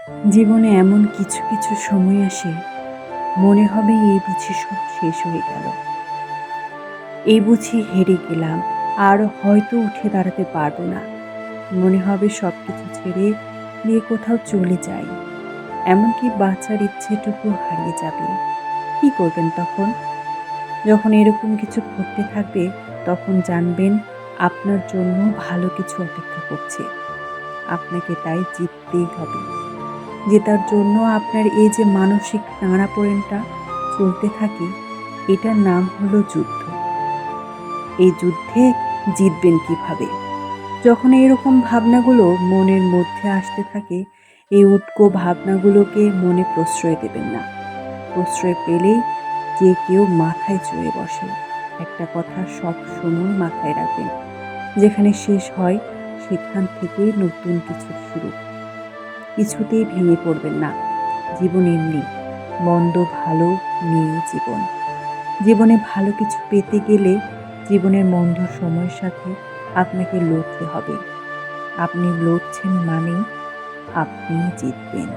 জীবনে এমন কিছু কিছু সময় আসে, মনে হবে এই বুঝি সব শেষ হয়ে গেল, এই বুঝি হেরে গেলাম, আর হয়তো উঠে দাঁড়াতে পারবো না। মনে হবে সব কিছু ছেড়ে নিয়ে কোথাও চলে যাই, এমনকি বাঁচার ইচ্ছেটুকু হারিয়ে যাবে। কি করবেন তখন? যখন এরকম কিছু ঘটতে থাকবে, তখন জানবেন আপনার জন্য ভালো কিছু অপেক্ষা করছে। আপনাকে তাই জিততেই হবে। জেতার জন্য আপনার এই যে মানসিক টানাপোড়েনটা চলতে থাকে, এটার নাম হলো যুদ্ধ। এই যুদ্ধে জিতবেন কিভাবে? যখন এরকম ভাবনাগুলো মনের মধ্যে আসতে থাকে, এই উটকো ভাবনাগুলোকে মনে প্রশ্রয় দেবেন না। প্রশ্রয় পেলেই যে কেউ মাথায় চড়ে বসে। একটা কথা সব সময় মাথায় রাখবেন, যেখানে শেষ হয় সেখান থেকেই নতুন কিছু শুরু। কিছুতেই ভেঙে পড়বেন না। জীবন এমনি, মন্দ ভালো নিয়ে জীবন। জীবনে ভালো কিছু পেতে গেলে জীবনের মন্দ সময়ের সাথে আপনাকে লড়তে হবে। আপনি লড়ছেন মানেই আপনিই জিতবেন।